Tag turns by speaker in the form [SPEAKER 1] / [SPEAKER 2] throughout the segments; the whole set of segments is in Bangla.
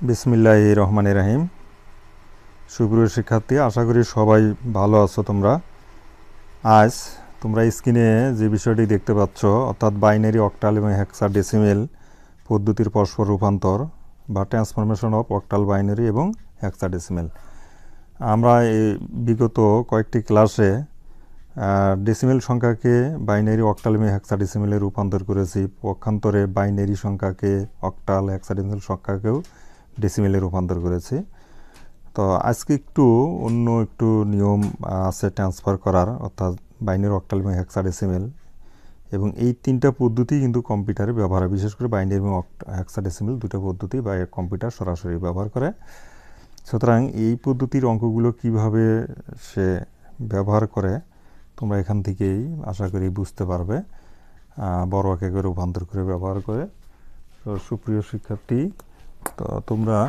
[SPEAKER 1] বিসমিল্লাহির রহমানির রহিম। সুপ্রিয় শিক্ষার্থী, আশা করি সবাই ভালো আছো। আজ তোমরা স্ক্রিনে যে বিষয়টি দেখতে পাচ্ছ, অর্থাৎ বাইনারি, অক্টাল এবং হেক্সাডেসিমেল পদ্ধতির পরস্পর রূপান্তর বা ট্রান্সফরমেশন অফ অক্টাল, বাইনারি এবং হেক্সাডেসিমেল। আমরা এই বিগত কয়েকটি ক্লাসে ডেসিমেল সংখ্যাকে বাইনারি, অক্টাল এবং হেক্সাডেসিমেলে রূপান্তর করেছি। পক্ষান্তরে বাইনারি সংখ্যাকে অক্টাল, হেক্সাডেসিমেল সংখ্যাকেও ডেসিমেলে রূপান্তর করেছি। তো আজকে অন্য একটু নিয়ম আছে ট্রান্সফার করার, অর্থাৎ বাইনারি, অক্টাল এবং হেক্সাডেসিমেল, এবং এই তিনটা পদ্ধতি কিন্তু কম্পিউটারে ব্যবহার হয়। বিশেষ করে বাইনারি এবং হেক্সাডেসিমেল দুটো পদ্ধতি বা কম্পিউটার সরাসরি ব্যবহার করে। সুতরাং এই পদ্ধতির অঙ্কগুলো কিভাবে সে ব্যবহার করে তোমরা এখান থেকেই আশা করি বুঝতে পারবে, বড় একে রূপান্তর করে ব্যবহার করে। তো সুপ্রিয় শিক্ষার্থী, তো তোমরা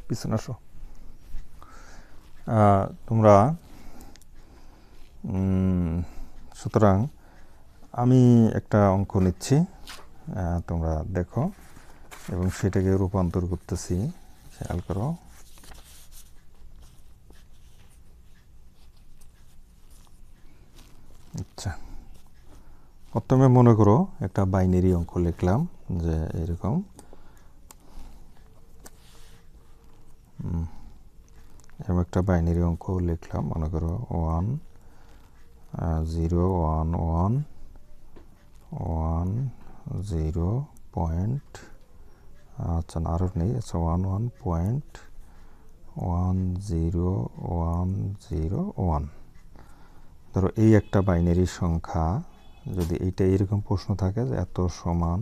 [SPEAKER 1] পিছনে আসো। সুতরাং আমি একটা অঙ্ক নিচ্ছি, তোমরা দেখো এবং সেটাকে রূপান্তর করতেছি। খেয়াল করো। আচ্ছা, প্রথমে মনে করো একটা বাইনারি অঙ্ক লিখলাম, যে এরকম একটা বাইনারি অঙ্ক লিখলাম। মনে করো 1 0 1 1 1 0 পয়েন্ট, আচ্ছা আরও নেই, আচ্ছা 1 1 পয়েন্ট 1 0 1 0 1। ধরো এই একটা বাইনারি সংখ্যা, যদি এইটা এরকম প্রশ্ন থাকে যে এত সমান,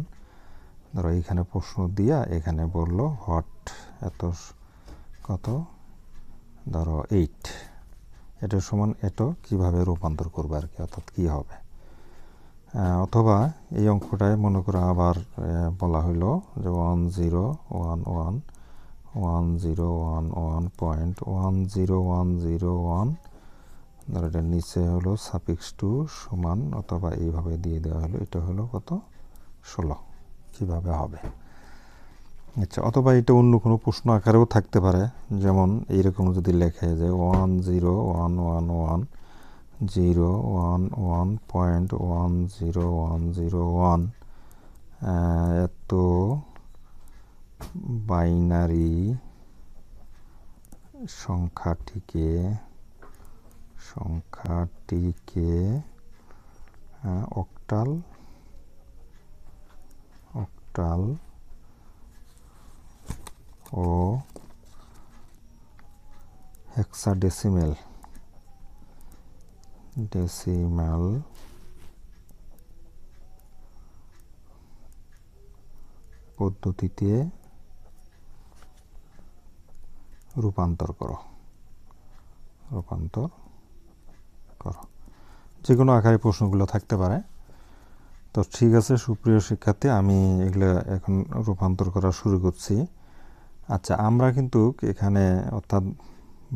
[SPEAKER 1] ধরো এইখানে প্রশ্ন দিয়া এখানে বললো হট এত কত, ধরো 8, এটা সমান এটা কিভাবে রূপান্তর করবে আর কি, অর্থাৎ কী হবে। অথবা এই অঙ্কটায় মনে করো আবার বলা হইলো যে 1 0 1 1 1 0 1 1 পয়েন্ট 1 0 1 0 1, ধরো এটার নিচে হলো সাফিক্স 2 সমান, অথবা এইভাবে দিয়ে দেওয়া হলো, এটা হলো কত 16, কিভাবে হবে। আচ্ছা, অথবা এটা অন্য কোনো প্রশ্ন আকারেও থাকতে পারে, যেমন এইরকম যদি লেখে যে 1 0 1 1 1 0 1 1 পয়েন্ট 1 0 1 0 1, এত বাইনারি সংখ্যাটিকে অক্টাল ও হেক্সাডেসিমেল পদ্ধতিতে রূপান্তর করো। যে কোনো আকারে প্রশ্নগুলো থাকতে পারে। তো ঠিক আছে সুপ্রিয় শিক্ষার্থী, আমি এগুলো এখন রূপান্তর করা শুরু করছি। আচ্ছা, আমরা কিন্তু এখানে অর্থাৎ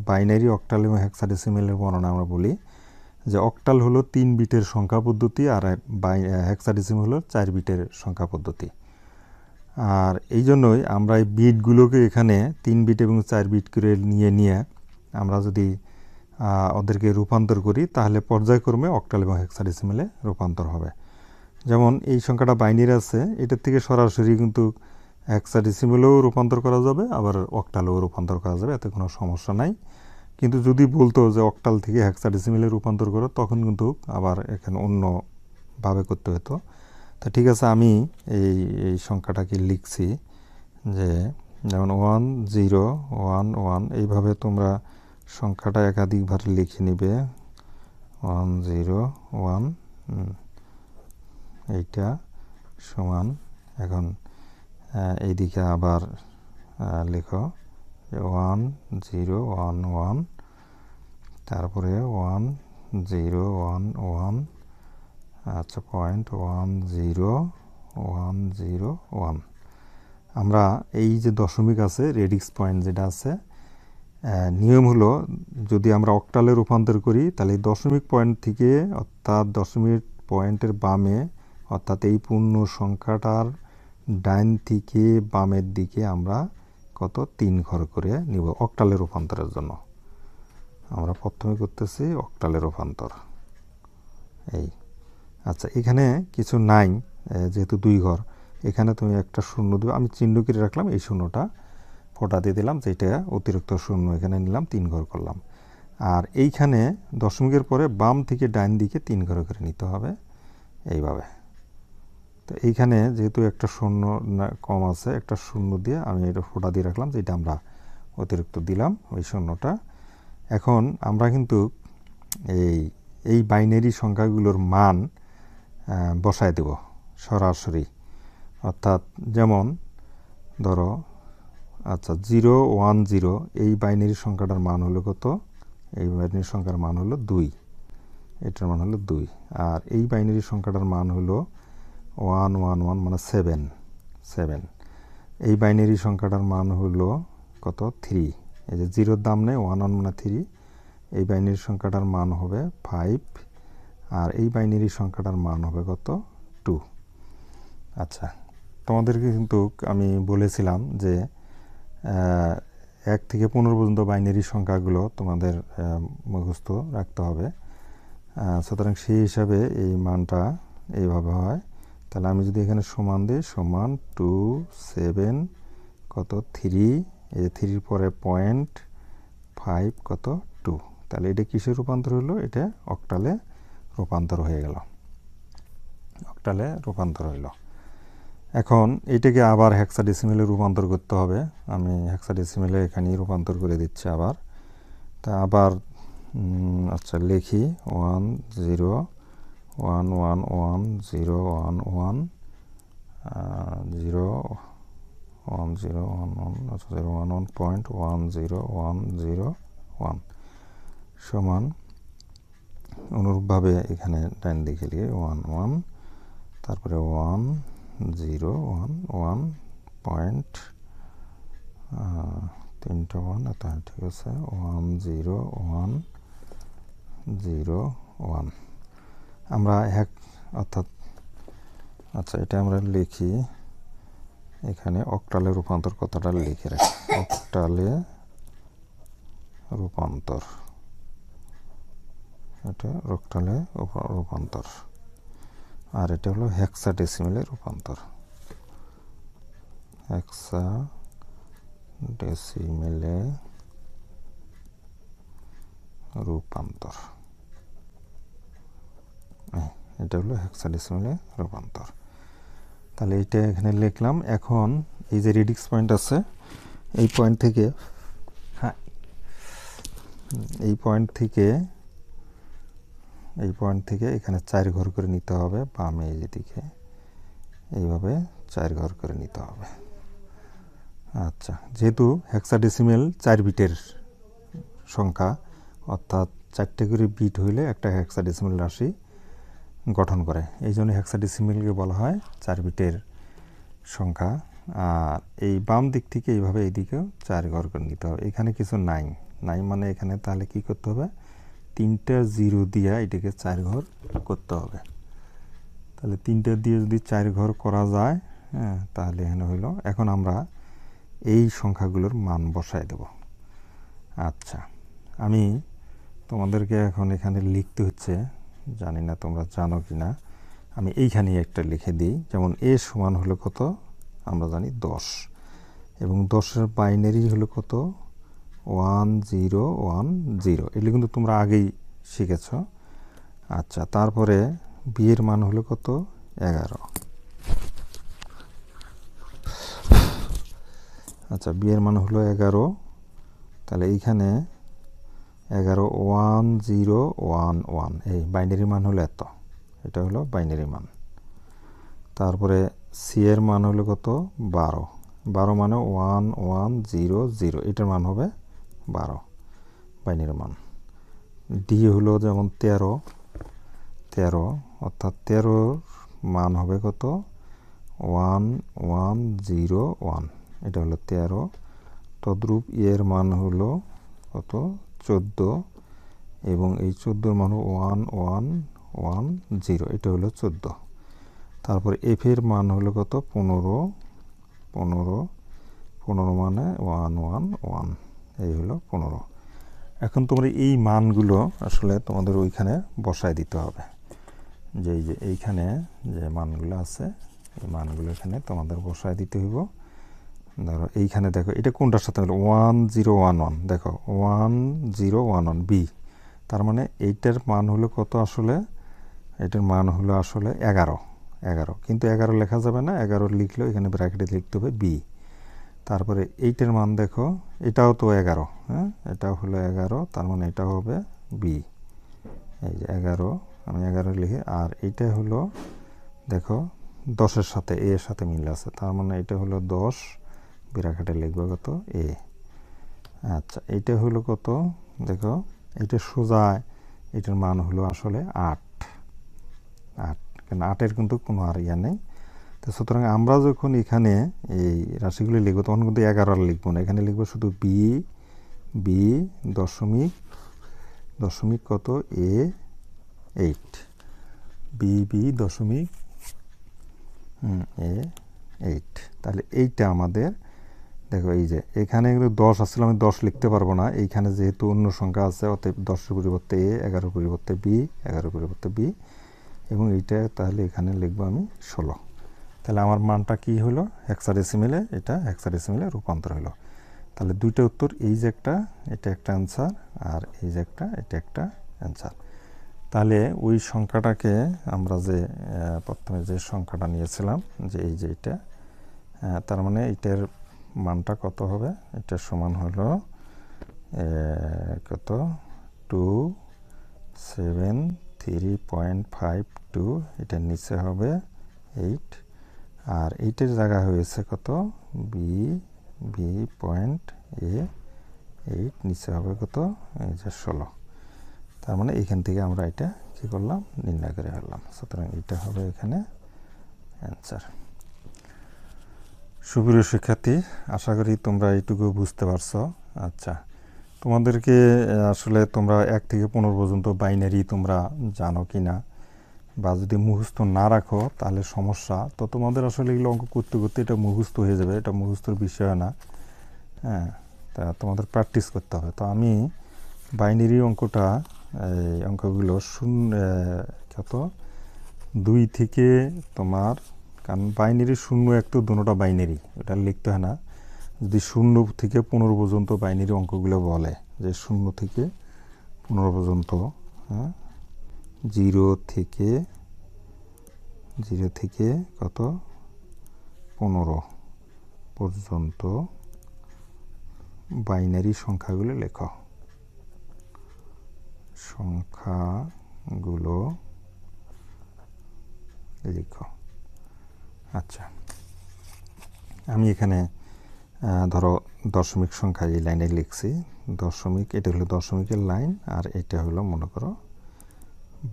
[SPEAKER 1] বাইনারি, অক্টাল এবং হেক্সাডেসিমেলের বর্ণনা আমরা বলি যে অক্টাল হলো 3 বিটের সংখ্যা পদ্ধতি, আর হেক্সাডেসিমেল হলো 4 বিটের সংখ্যা পদ্ধতি। আর এই জন্যই আমরা এই বিটগুলোকে এখানে 3 বিট এবং 4 বিট করে নিয়ে আমরা যদি ওদেরকে রূপান্তর করি, তাহলে পর্যায়ক্রমে অক্টাল এবং হেক্সাডেসিমেলে রূপান্তর হবে। যেমন এই সংখ্যাটা বাইনারি আছে, এটার থেকে সরাসরি কিন্তু হেক্সাডেসিমেলেও রূপান্তর করা যাবে, আবার অক্টালেও রূপান্তর করা যাবে, এতে কোনো সমস্যা নাই। কিন্তু যদি বলতো যে অক্টাল থেকে হেক্সাডেসিমেলে রূপান্তর করো, তখন কিন্তু আবার এখানে অন্যভাবে করতে হতো। তা ঠিক আছে, আমি এই সংখ্যাটাকে লিখছি, যে যেমন 1 0 1 1, এইভাবে তোমরা সংখ্যাটা একাধিকবার লিখে নিবে। 1 0 1, এইটা সমান, এখন এইদিকে আবার লেখো 1 0 1 1, তারপরে 1 0 1 1, আচ্ছা পয়েন্ট 1 0 1 0 1। আমরা এই যে দশমিক আছে, রেডিক্স পয়েন্ট যেটা আছে, নিয়ম হলো যদি আমরা অক্টালে রূপান্তর করি তাহলে দশমিক পয়েন্ট থেকে অর্থাৎ দশমিক পয়েন্টের বামে অর্থাৎ এই পূর্ণ সংখ্যাটার ডাইন থেকে বামের দিকে আমরা কত 3 ঘর করে নিব অক্টালে রূপান্তরের জন্য। আমরা প্রথমে করতেছি অক্টালে রূপান্তর এই। আচ্ছা, এখানে কিছু নাই যেহেতু 2 ঘর, এখানে তুমি একটা শূন্য দিবে, আমি চিহ্ন করে রাখলাম, এই শূন্যটা ফোঁটা দিয়ে দিলাম, যেটা অতিরিক্ত শূন্য এখানে নিলাম, 3 ঘর করলাম। আর এইখানে দশমিকের পরে বাম থেকে ডাইন দিকে 3 ঘর করে নিতে হবে এইভাবে। তো এইখানে যেহেতু একটা শূন্য কম আছে, একটা শূন্য দিয়ে আমি এটা ফোঁটা দিয়ে রাখলাম, যেটা আমরা অতিরিক্ত দিলাম ওই শূন্যটা। এখন আমরা কিন্তু এই বাইনারি সংখ্যাগুলোর মান বসায় দেব সরাসরি, অর্থাৎ যেমন ধরো আচ্ছা 0 1 0 এই বাইনারি সংখ্যাটার মান হলো কত, এই বাইনারি সংখ্যার মান হলো 2, এটার মান হলো 2। আর এই বাইনারি সংখ্যাটার মান হলো 1 1 1 মানে 7 7। এই বাইনারি সংখ্যাটার মান হলো কত 3, এই যে 0-র দাম নেই, 1 1 মানে 3। এই বাইনারি সংখ্যাটার মান হবে 5, আর এই বাইনারি সংখ্যাটার মান হবে কত 2। আচ্ছা, তোমাদেরকে কিন্তু আমি বলেছিলাম যে 1 থেকে 15 পর্যন্ত বাইনারি সংখ্যাগুলো তোমাদের মুখস্থ রাখতে হবে। সুতরাং সেই হিসাবে এই মানটা এইভাবে হয়। তাহলে আমি যদি এখানে সমান দিই, সমান 2 7 কত 3, এই 3-র পরে পয়েন্ট 5 কত 2, তাহলে এটা কিসে রূপান্তর হলো, এটা অক্টালে রূপান্তর হয়ে গেল, অক্টালে রূপান্তর হইল। এখন এটাকে আবার হেক্সাডেসিমেলে রূপান্তর করতে হবে। আমি হেক্সাডেসিমেলে এখানেই রূপান্তর করে দিচ্ছি আবার। তা আবার আচ্ছা লিখি 1 0 1 1 1 0 1 1 0 1 0 1 1 আচ্ছা 0 1 1 পয়েন্ট 1 0 1 0 1 সমান অনুরূপভাবে এখানে ডান দিকে লিখে 1 1, তারপরে 1 0 1 1 পয়েন্ট 3টা 1, এটা ঠিক আছে 1 0 1 0 1। আমরা অর্থাৎ আচ্ছা এটা আমরা লিখি এখানে অক্টালে রূপান্তর কথাটা লিখে রাখি, অক্টালে রূপান্তর, এটা অক্টালে রূপান্তর। আর এটা হলো হেক্সাডেসিমেলে রূপান্তর, হেক্সাডেসিমেলে রূপান্তর, এটা হলো হেক্সাডেসিমেলে রূপান্তর। তাহলে এইটা এখানে লিখলাম। এখন এই যে রেডিক্স পয়েন্ট আছে, এই পয়েন্ট থেকে এই পয়েন্ট থেকে এখানে 4 ঘর করে নিতে হবে বামে এই দিকে, এইভাবে 4 ঘর করে নিতে হবে। আচ্ছা, যেহেতু হেক্সাডেসিমেল 4 বিটের সংখ্যা, অর্থাৎ 4টে করে বিট হইলে একটা হেক্সাডেসিমেল রাশি গঠন করে, এই জন্য হেক্সাডেসিমেলকে বলা হয় 4 বিটের সংখ্যা। আর এই বাম দিক থেকে এইভাবে এইদিকেও 4 ঘর করে নিতে হবে। এখানে কিছু নাই মানে এখানে তাহলে কি করতে হবে, 3টা 0 দিয়ে এটাকে 4 ঘর করতে হবে। তাহলে 3টা দিয়ে যদি 4 ঘর করা যায়, হ্যাঁ, তাহলে এখানে হইল। এখন আমরা এই সংখ্যাগুলোর মান বসায় দেব। আচ্ছা, আমি তোমাদেরকে এখন এখানে লিখতে হচ্ছে, জানি না তোমরা জানো কি না, আমি এইখানেই একটা লিখে দিই। যেমন এ সমান হলো কত, আমরা জানি 10, এবং 10-এর বাইনারি হলো কত 1 0 1 0, এগুলো কিন্তু তোমরা আগেই শিখেছ। আচ্ছা, তারপরে বি এর মান হলো কত 11। আচ্ছা, বি এর মান হলো 11, তাহলে এইখানে 11 1 0 1 1, এই বাইনারি মান হলো এত, এটা হলো বাইনারি মান। তারপরে সি এর মান হলো কত 12, 12 মানে 1 1 0 0, এটার মান হবে 12 বাইনারি মান। ডি হলো যেমন 13, অর্থাৎ 13-র মান হবে কত 1 1 0 1, এটা হলো 13। তদ্রূপ এর মান হলো কত 14 এবং এই 14 মান 1 1 1 0, এটা হলো 14। তারপর এফ এর মান হলো কত 15 15 15 মানে 1 1 1, এই হলো 15। এখন তোমরা এই মানগুলো আসলে তোমাদের ওইখানে বসায় দিতে হবে, যে এই যে এইখানে যে মানগুলো আছে এই মানগুলো এখানে তোমাদের বসায় দিতে হইব। ধরো এইখানে দেখো এটা কোনটার সাথে মিলে 1011, দেখো 1011 বি, তার মানে এইটার মান হলো কত আসলে, এটার মান হলো আসলে 11 11, কিন্তু 11 লেখা যাবে না, 11 লিখলেও এখানে ব্র্যাকেটে লিখতে হবে বি। তারপরে এইটার মান দেখো এটাও তো 11, হ্যাঁ এটাও হলো 11, তার মানে এটাও হবে বি, এই যে 11 আমি 11 লিখি। আর এইটা হলো দেখো 10-এর সাথে এ এর সাথে মিল আছে, তার মানে এটা হলো 10, ব্র্যাকেটে লিখবো কত এ। আচ্ছা এইটা হলো কত, দেখো এটা সোজা, এটার মান হলো আসলে 8 8, কারণ 8-এর কিন্তু কোনো আর ইয়া নেই। তো সুতরাং আমরা যখন এখানে এই রাশিগুলি লিখবো তখন কিন্তু 11 লিখবো না, এখানে লিখবো শুধু বি বি দশমিক দশমিক কত এ 8, বি বি দশমিক এ 8। তাহলে এইটা আমাদের দেখো এই যে এখানে কিন্তু 10 আসলে আমি 10 লিখতে পারবো না, এইখানে যেহেতু অন্য সংখ্যা আছে অতএব 10-এর পরিবর্তে এ, 11-এর পরিবর্তে বি, 11-এর পরিবর্তে বি, এবং এইটা তাহলে এখানে লিখবো আমি 16। তাহলে আমার মানটা কি হলো হেক্সাডেসিমেলে, এটা হেক্সাডেসিমেলে রূপান্তর হলো। তাহলে দুইটা উত্তর, এই যে একটা এটা একটা অ্যান্সার, আর এই যে একটা এটা একটা অ্যান্সার। তাহলে ওই সংখ্যাটাকে আমরা যে প্রথমে যে সংখ্যাটা নিয়েছিলাম যে এই যে এটা, তার মানে এটার মানটা কত হবে, এটার সমান হলো কত 273.52, এটার নিচে হবে 8, আর এইটার জায়গা হয়েছে কত বি বি পয়েন্ট এ 8, নিচে হবে কত এই যে 16। তার মানে এইখান থেকে আমরা এটা কী করলাম নির্ণয় করে ফেললাম, সুতরাং এটা হবে এখানে অ্যান্সার। সুপ্রিয় শিক্ষার্থী, আশা করি তোমরা এইটুকু বুঝতে পারছো। আচ্ছা তোমাদেরকে আসলে তোমরা 1 থেকে 15 পর্যন্ত বাইনারি তোমরা জানো কি না, বা যদি মুখস্থ না রাখো তাহলে সমস্যা। তো তোমাদের আসলে এগুলো অঙ্ক করতে করতে এটা মুখস্থ হয়ে যাবে, এটা মুখস্থর বিষয় না, হ্যাঁ তা তোমাদের প্র্যাকটিস করতে হবে। তো আমি বাইনারি অঙ্কটা এই অঙ্কগুলো কত 2 থেকে তোমার, কারণ বাইনারি 0 1 তো দুটোটা বাইনারি, এটা লিখতে হয় না। যদি 0 থেকে 15 পর্যন্ত বাইনারি অঙ্কগুলো বলে যে 0 থেকে 15 পর্যন্ত, হ্যাঁ 0 থেকে কত 15 পর্যন্ত বাইনারি সংখ্যাগুলো লেখো, সংখ্যাগুলো লিখো। আচ্ছা আমি এখানে ধরো দশমিক সংখ্যা এই লাইনে লিখছি, দশমিক, এটা হলো দশমিকের লাইন, আর এটা হলো মনে করো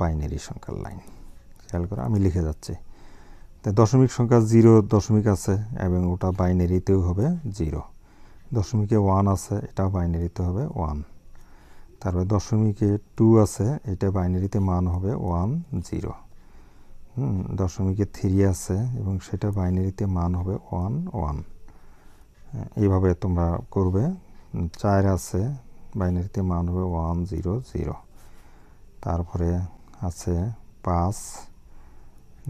[SPEAKER 1] বাইনারি সংখ্যার লাইন। খেয়াল করো আমি লিখে যাচ্ছি, তাই দশমিক সংখ্যা 0 দশমিক আছে এবং ওটা বাইনারিতেও হবে 0, দশমিকে 1 আছে এটা বাইনারিতে হবে 1, তারপরে দশমিকে 2 আছে এটা বাইনারিতে মান হবে 1 0, দশমিকে 3 আছে এবং সেটা বাইনারিতে মান হবে 1 1, এইভাবে তোমরা করবে। 4 আছে বাইনারিতে মান হবে 1 0 0, তারপরে আছে 5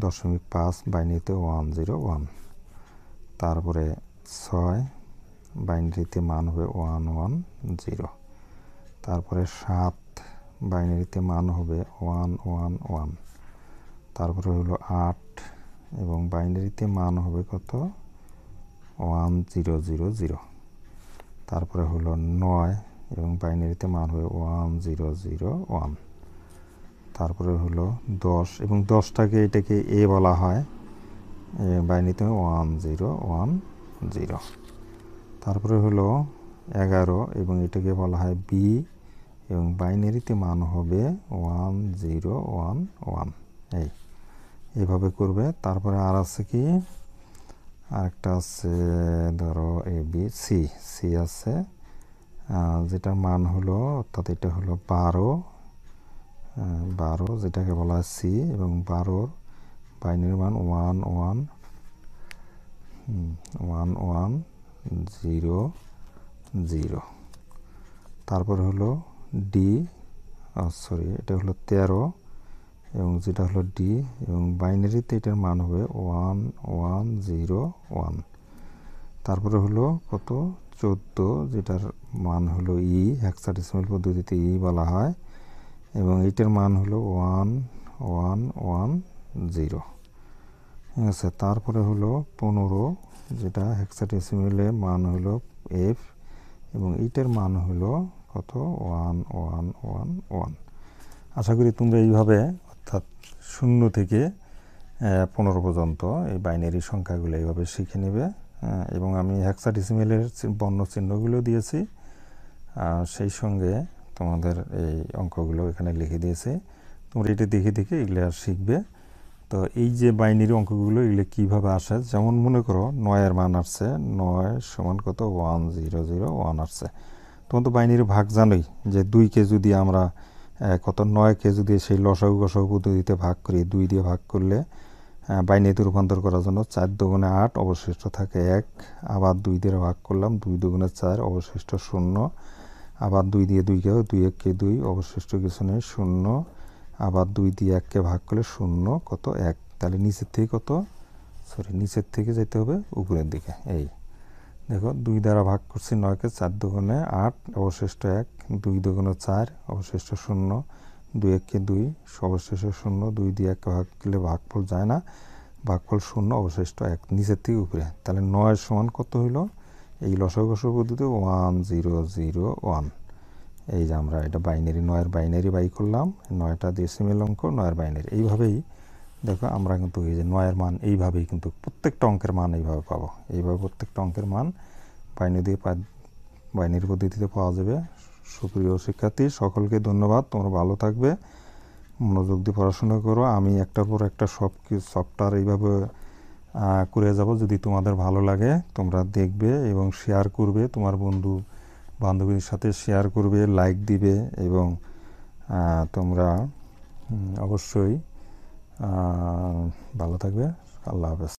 [SPEAKER 1] দশমিক 5 বাইনারিতে 1 0 1, তারপরে 6 বাইনারিতে মান হবে 1 1 0, তারপরে 7 বাইনারিতে মান হবে 1 1 1, তারপরে হলো 8 এবং বাইনারিতে মান হবে কত 1 0 0 0, তারপরে হলো 9 এবং বাইনারিতে মান হবে 1 0 0 1, তারপরে হলো 10 এবং 10টাকে এটাকে এ বলা হয়, বাইনারিতে 1 0 1 0, তারপরে হলো 11 এবং এটাকে বলা হয় বি এবং বাইনারিতে মান হবে 1 0 1 1, এইভাবে করবে। তারপরে আর আছে কি, আরেকটা আছে ধরো এ বি সি, সি আছে যেটার মান হলো, অর্থাৎ এটা হলো 12 যেটাকে বলা হয় সি, এবং 12 বাইনারি মান 1 1 1 1 0 0। তারপর হলো ডি, সরি এটা হলো 13, এবং যেটা হলো ডি, এবং বাইনারিতে এটার মান হবে 1 1 0 1। তারপরে হলো কত 14, যেটার মান হলো ই, হেক্সাডেসিমাল পদ্ধতিতে ই বলা হয়, এবং এইটার মান হলো 1 1 1 0। ঠিক আছে। তারপরে হলো 15, যেটা হেক্সাডেসিমালে মান হলো এফ, এবং এইটার মান হলো কত 1 1 1 1। আশা করি তোমরা এইভাবে, অর্থাৎ 0 থেকে 15 পর্যন্ত এই বাইনারি সংখ্যাগুলো এইভাবে শিখে নেবে। এবং আমি হেক্সাডেসিমালের বর্ণ চিহ্নগুলো দিয়েছি, সেই সঙ্গে তোমাদের এই অঙ্কগুলো এখানে লিখে দিয়েছি। তোমরা এটা দেখে দেখে এগুলো আর শিখবে। তো এই যে বাইনারি অঙ্কগুলো এগুলো কীভাবে আসে, যেমন মনে করো 9-এর মান আসছে, 9 সমান কত 1 0 0 1 আসছে। তোমার তো বাইনারি ভাগ জানোই, যে 2কে যদি আমরা কত 9কে যদি সেই লসাগু গসাগু পদ্ধতিতে ভাগ করি, 2 দিয়ে ভাগ করলে বাইনারিতে রূপান্তর করার জন্য 4 দুগুণে 8, অবশিষ্ট থাকে 1। আবার 2 দিয়ে ভাগ করলাম, 2 দুগুণে 4, অবশিষ্ট 0। আবার 2 দিয়ে 2কে 2 1কে 2, অবশিষ্ট কিছু নেই 0। আবার 2 দিয়ে 1কে ভাগ করলে 0, কত 1। তাহলে নিচের থেকে কত, নিচের থেকে যেতে হবে উপরের দিকে। এই দেখো 2 দ্বারা ভাগ করছি 9কে, 4 দুগুণে 8, অবশিষ্ট 1। 2 দুগুণে 4, অবশিষ্ট 0। 2 1কে 2, অবশিষ্ট 0। 2 দিয়ে 1কে ভাগ করলে ভাগফল যায় না, ভাগফল 0, অবশিষ্ট 1, নিচের থেকে উপরে। তাহলে 9 সমান কত হইল, এই লসাগু গসাগু পদ্ধতিতে 1 0 0 1। এই যে আমরা এটা বাইনারি, 9-এর বাইনারি বাই করলাম, 9টা ডেসিমেল অঙ্ক, 9-এর বাইনারি। এইভাবেই দেখো আমরা কিন্তু এই যে 9-এর মান এইভাবেই কিন্তু প্রত্যেকটা অঙ্কের মান এইভাবে পাবো। এইভাবে প্রত্যেকটা অঙ্কের মান বাইনারি পদ্ধতিতে পাওয়া যাবে। সুপ্রিয় শিক্ষার্থী, সকলকে ধন্যবাদ। তোমরা ভালো থাকবে, মনোযোগ দিয়ে পড়াশোনা করো। আমি একটার পর একটা সফটওয়্যার এইভাবে করে যাব। যদি তোমাদের ভালো লাগে তোমরা দেখবে এবং শেয়ার করবে, তোমার বন্ধু বান্ধবীর সাথে শেয়ার করবে, লাইক দিবে, এবং তোমরা অবশ্যই ভালো থাকবে। আল্লাহ হাফেজ।